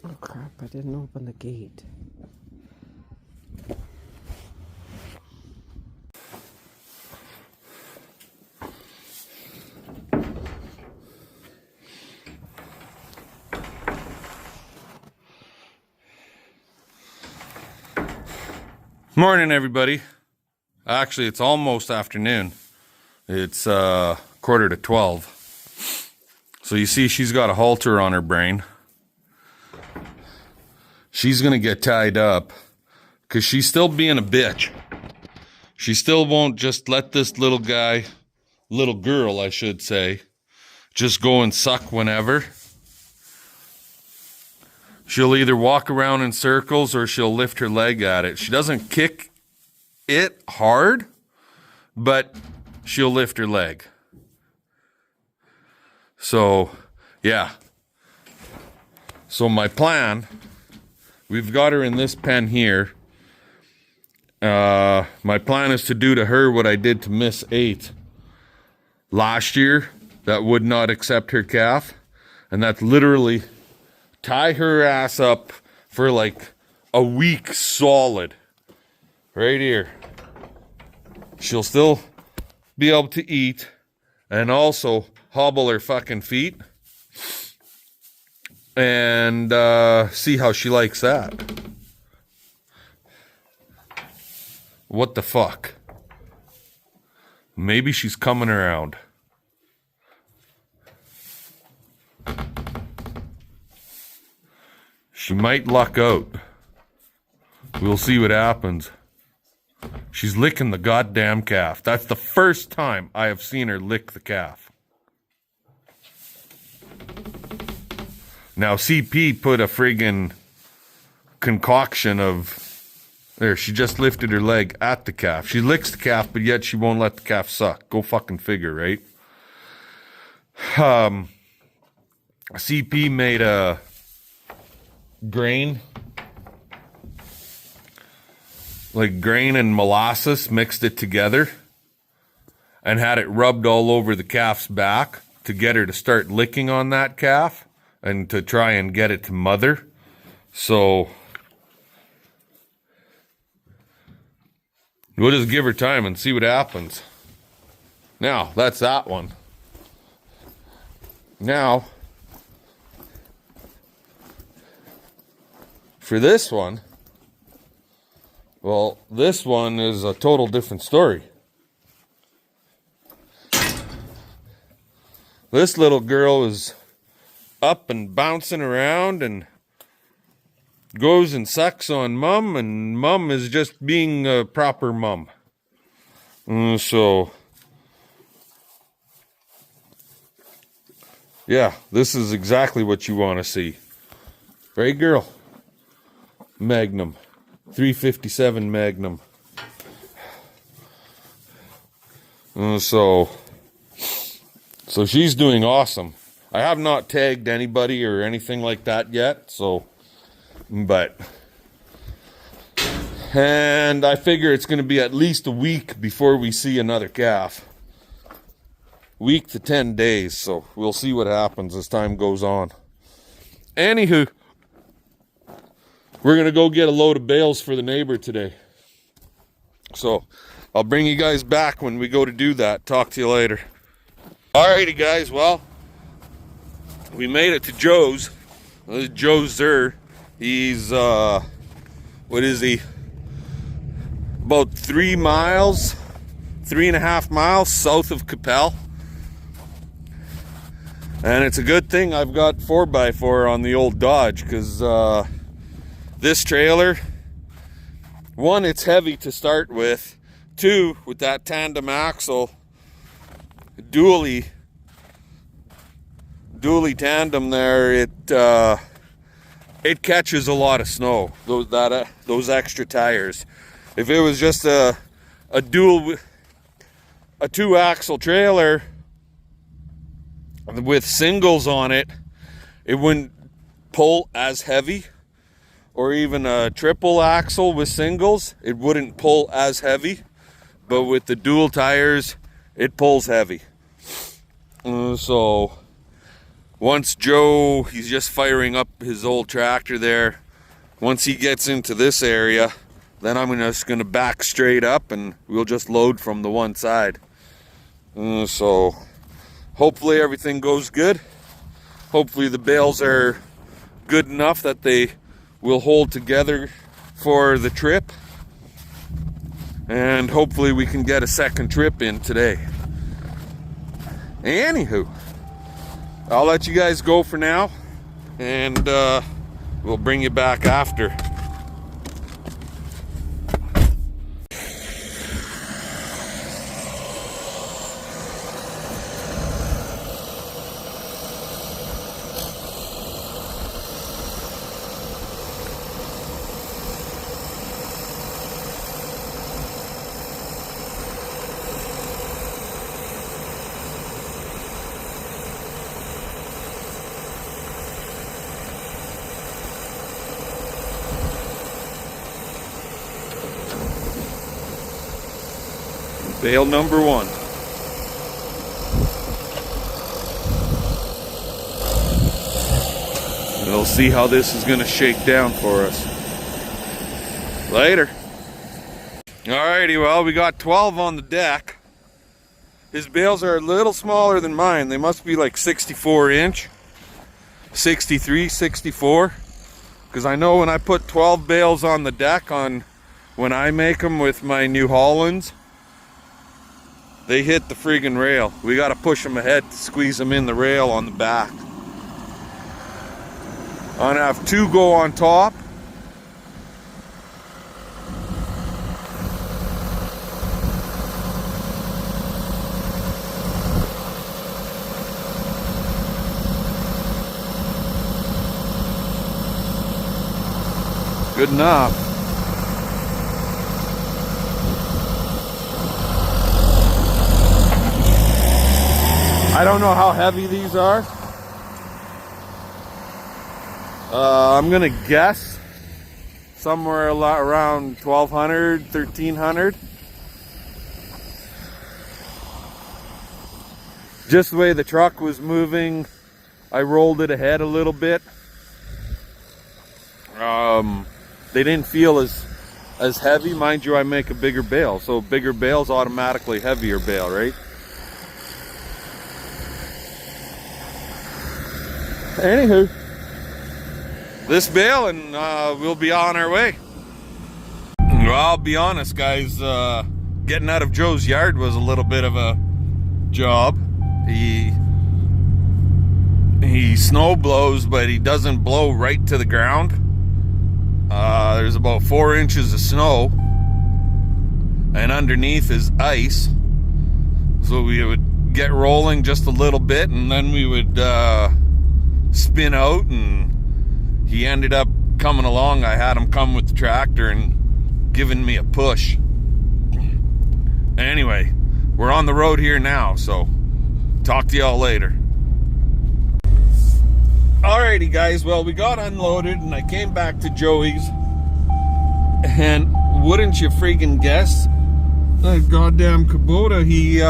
Oh crap, I didn't open the gate. Morning, everybody. Actually, it's almost afternoon. It's 11:45. So you see she's got a halter on her brain. She's gonna get tied up because she's still being a bitch. She still won't just let this little girl, I should say, just go and suck whenever. She'll either walk around in circles or she'll lift her leg at it. She doesn't kick it hard, but she'll lift her leg. So, yeah. So my plan, we've got her in this pen here. My plan is to do to her what I did to Miss 8 last year that would not accept her calf. And that's literally tie her ass up for like a week solid. Right here. She'll still be able to eat and also hobble her fucking feet. And see how she likes that. What the fuck? Maybe she's coming around. She might luck out. We'll see what happens. She's licking the goddamn calf. That's the first time I have seen her lick the calf. Now, CP put a friggin' concoction of... There, she just lifted her leg at the calf. She licks the calf, but yet she won't let the calf suck. Go fucking figure, right? CP made a grain and molasses, mixed it together and had it rubbed all over the calf's back to get her to start licking on that calf and to try and get it to mother. So we'll just give her time and see what happens. Now, that's that one. Now, for this one, well, this one is a total different story. This little girl is up and bouncing around and goes and sucks on mom, and mom is just being a proper mom. So, yeah, this is exactly what you want to see. Right, girl? Magnum. 357 Magnum. So she's doing awesome. I have not tagged anybody or anything like that yet, and I figure it's going to be at least a week before we see another calf. Week to 10 days, so we'll see what happens as time goes on. Anywho, we're going to go get a load of bales for the neighbor today. So, I'll bring you guys back when we go to do that. Talk to you later. Alrighty, guys. Well, we made it to Joe's. This is Joe Zer. He's, what is he? About 3.5 miles south of Capel. And it's a good thing I've got 4x4 on the old Dodge, because, this trailer, one, it's heavy to start with. Two, with that tandem axle, dually tandem there, it catches a lot of snow. Those extra tires. If it was just a two-axle trailer with singles on it, it wouldn't pull as heavy. Or even a triple axle with singles, it wouldn't pull as heavy. But with the dual tires, it pulls heavy. So once Joe, he's just firing up his old tractor there. Once he gets into this area, then I'm just going to back straight up and we'll just load from the one side. So hopefully everything goes good. Hopefully the bales are good enough that they will hold together for the trip. And hopefully we can get a second trip in today. Anywho, I'll let you guys go for now, and we'll bring you back after. Bale number 1. We'll see how this is going to shake down for us. Later. Alrighty, well, we got 12 on the deck. His bales are a little smaller than mine. They must be like 64 inch. 63, 64. Because I know when I put 12 bales on the deck when I make them with my New Hollands, they hit the friggin' rail. We gotta push them ahead to squeeze them in the rail on the back. I'm gonna have 2 go on top. Good enough. I don't know how heavy these are. I'm gonna guess somewhere around 1,200, 1,300. Just the way the truck was moving, I rolled it ahead a little bit. They didn't feel as heavy. Mind you, I make a bigger bale, so bigger bale's automatically heavier bale, right? Anywho, this bale and we'll be on our way. Well, I'll be honest, guys, getting out of Joe's yard was a little bit of a job. He snow blows, but he doesn't blow right to the ground. There's about 4 inches of snow, and underneath is ice. So we would get rolling just a little bit, and then we would spin out, and he ended up coming along. I had him come with the tractor and giving me a push. Anyway, we're on the road here now, so talk to y'all later. Alrighty, guys, well, we got unloaded and I came back to Joey's, and wouldn't you freaking guess, that goddamn Kubota, he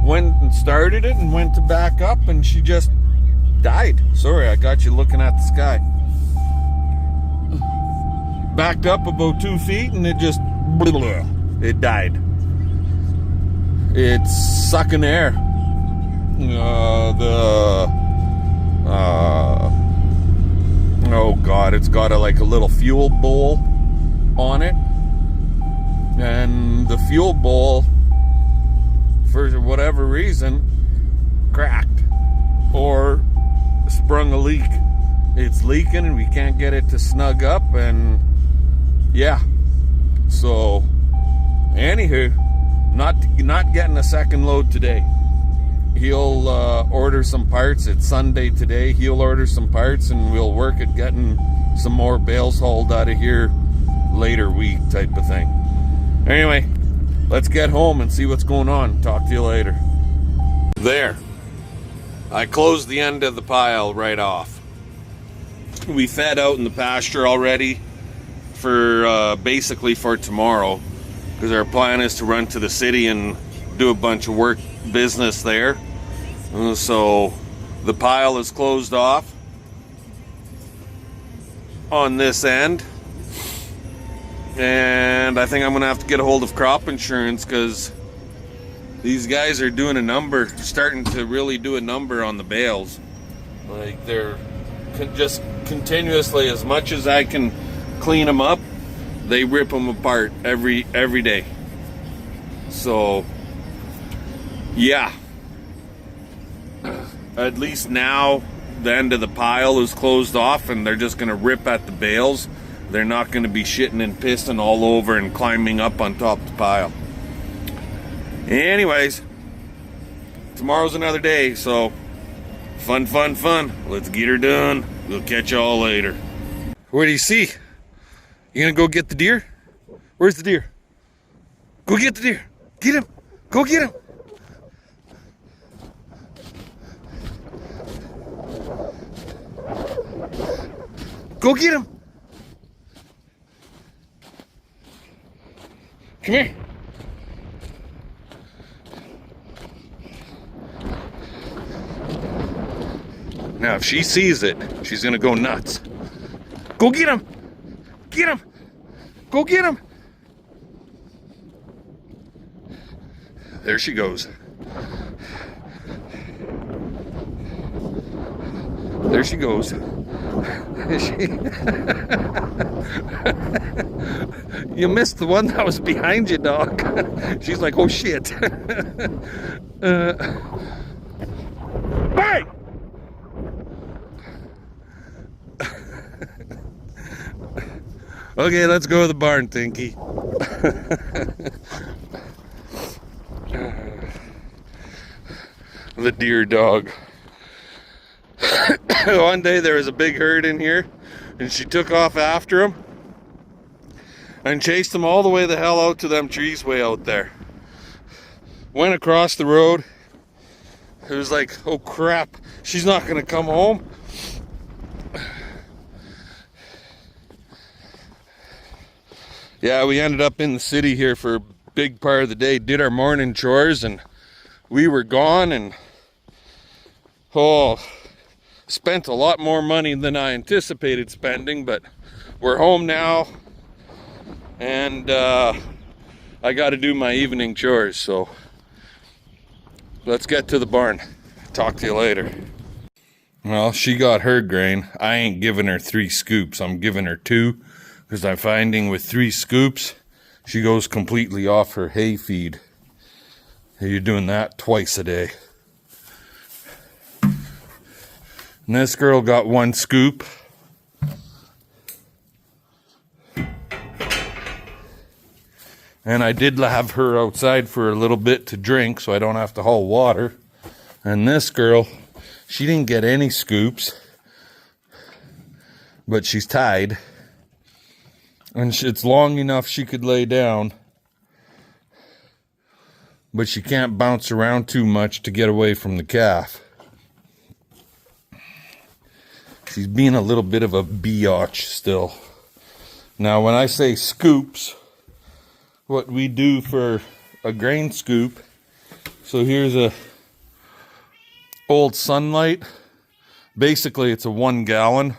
went and started it and went to back up, and she just died. Sorry, I got you looking at the sky. Backed up about 2 feet and it just, it died. It's sucking air. Oh god, it's got like a little fuel bowl on it, and the fuel bowl, for whatever reason, cracked or sprung a leak. It's leaking and we can't get it to snug up, and yeah, so anywho, not getting a second load today. He'll order some parts. It's Sunday today. He'll order some parts and we'll work at getting some more bales hauled out of here later week type of thing. Anyway, let's get home and see what's going on. Talk to you later. There. I closed the end of the pile right off. We fed out in the pasture already for basically for tomorrow, because our plan is to run to the city and do a bunch of work business there. So the pile is closed off on this end. And I think I'm gonna have to get a hold of crop insurance, because these guys are doing a number, starting to really do a number on the bales. Like, they're just continuously, as much as I can clean them up, they rip them apart every day. So yeah, at least now the end of the pile is closed off, and they're just gonna rip at the bales. They're not gonna be shitting and pissing all over and climbing up on top of the pile. Anyways, tomorrow's another day, so fun. Let's get her done. We'll catch y'all later. What do you see? You gonna go get the deer? Where's the deer? Go get the deer. Get him. Go get him. Go get him. Come here. Now, if she sees it, she's gonna go nuts. Go get him! Get him! Go get him! There she goes. There she goes. You missed the one that was behind you, dog. She's like, oh shit. Bang! Okay, let's go to the barn, Tinky. The deer dog. One day there was a big herd in here, and she took off after him and chased them all the way the hell out to them trees way out there. Went across the road. It was like, oh crap, she's not gonna come home. Yeah, we ended up in the city here for a big part of the day, did our morning chores, and we were gone, and spent a lot more money than I anticipated spending, but we're home now, and I got to do my evening chores, so let's get to the barn. Talk to you later. Well, she got her grain. I ain't giving her 3 scoops. I'm giving her 2, because I'm finding with 3 scoops, she goes completely off her hay feed. You're doing that twice a day. And this girl got 1 scoop. And I did have her outside for a little bit to drink, so I don't have to haul water. And this girl, she didn't get any scoops, but she's tied. And it's long enough she could lay down, but she can't bounce around too much to get away from the calf. She's being a little bit of a biatch still. Now, when I say scoops, what we do for a grain scoop, so here's a old Sunlight. Basically, it's a 1 gallon.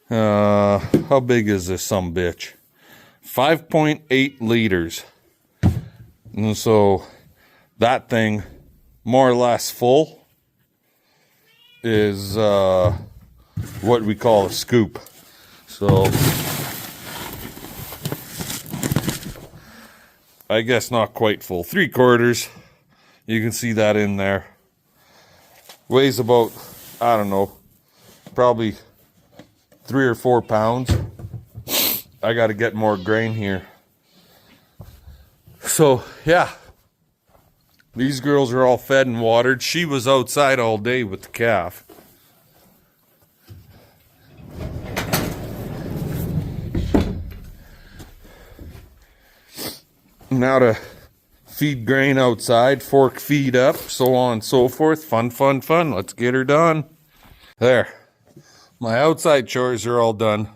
How big is this sumbitch? 5.8 liters. And so that thing, more or less full, is what we call a scoop. So I guess not quite full. 3/4. You can see that in there. Weighs about, I don't know, probably 3 or 4 pounds. I got to get more grain here. So, yeah. These girls are all fed and watered. She was outside all day with the calf. Now to feed grain outside, fork feed up, so on and so forth. Fun. Let's get her done. There. My outside chores are all done.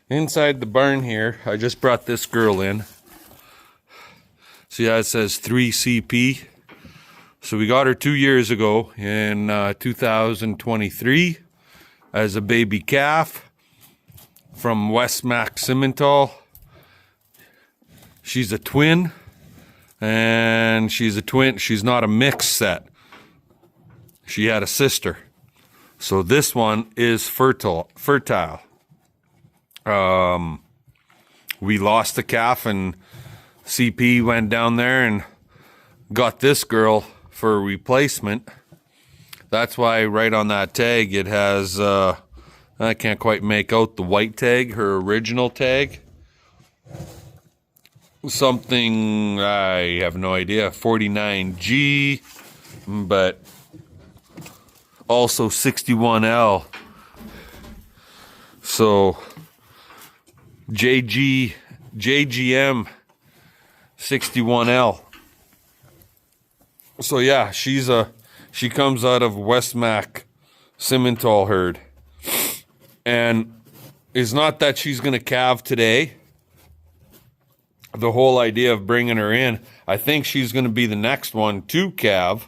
Inside the barn here, I just brought this girl in. See how it says 3 CP? So we got her 2 years ago in 2023 as a baby calf from Westmac Simmental. She's a twin, and she's not a mixed set. She had a sister. So this one is fertile. We lost the calf, and CP went down there and got this girl for a replacement. That's why right on that tag it has, I can't quite make out the white tag, her original tag. Something, I have no idea, 49G, but also 61L. So JGM 61L. So yeah, she comes out of Westmac Simmental herd. And it's not that she's going to calve today. The whole idea of bringing her in, I think she's going to be the next one to calve.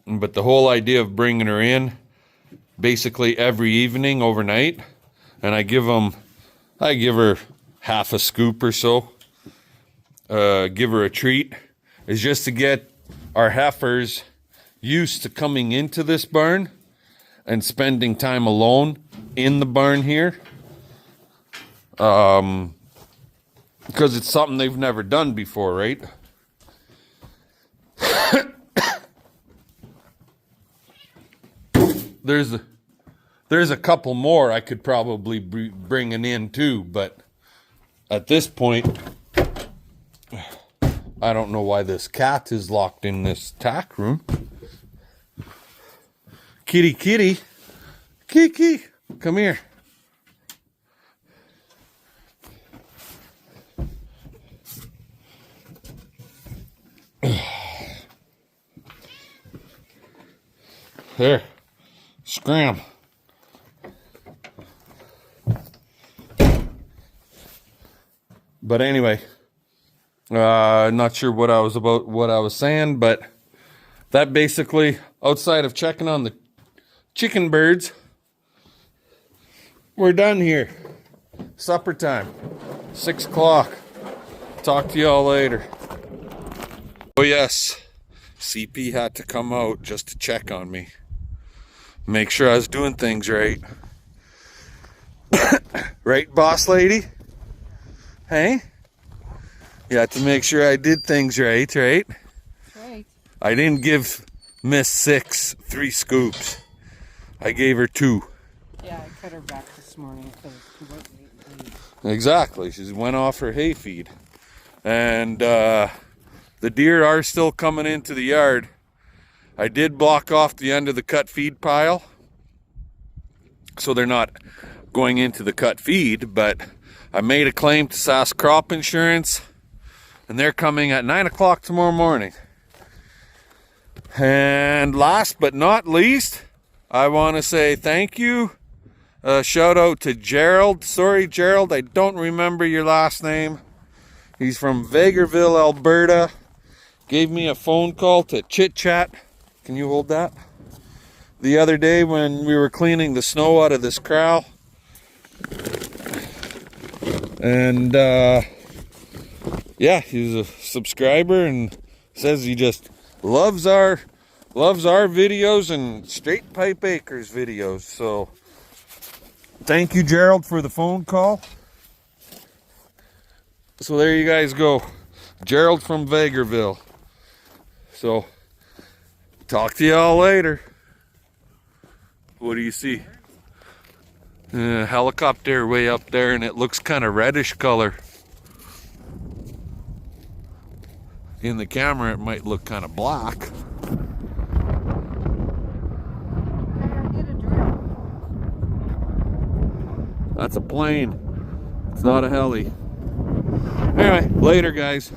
But the whole idea of bringing her in basically every evening overnight, and I give her half a scoop or so, give her a treat, is just to get our heifers used to coming into this barn and spending time alone in the barn here. Because it's something they've never done before, right? There's a couple more I could probably be bringing in too, but at this point, I don't know why this cat is locked in this tack room. Kitty, Kiki, come here. There, scram. But anyway, not sure what I was saying, but that basically, outside of checking on the chicken birds, we're done here. Supper time, 6 o'clock. Talk to y'all later. Oh yes, CP had to come out just to check on me. Make sure I was doing things right. Right, boss lady? Hey? You had to make sure I did things right, right? Right. I didn't give Miss 6 3 scoops. I gave her 2. Yeah, I cut her back this morning because she wasn't eating. Exactly. She went off her hay feed. And the deer are still coming into the yard. I did block off the end of the cut feed pile, so they're not going into the cut feed, but I made a claim to SAS Crop Insurance, and they're coming at 9 o'clock tomorrow morning. And last but not least, I want to say thank you. Shout out to Gerald. Sorry, Gerald, I don't remember your last name. He's from Vegreville, Alberta. Gave me a phone call to chit-chat. Can you hold that? The other day when we were cleaning the snow out of this corral. And yeah, he's a subscriber and says he just loves our videos and Straight Pipe Acres videos. So thank you, Gerald, for the phone call. So there you guys go. Gerald from Vegreville. So talk to y'all later. What do you see? Helicopter way up there, and it looks kind of reddish color. In the camera it might look kind of black. That's a plane. It's not a heli. Anyway, later guys.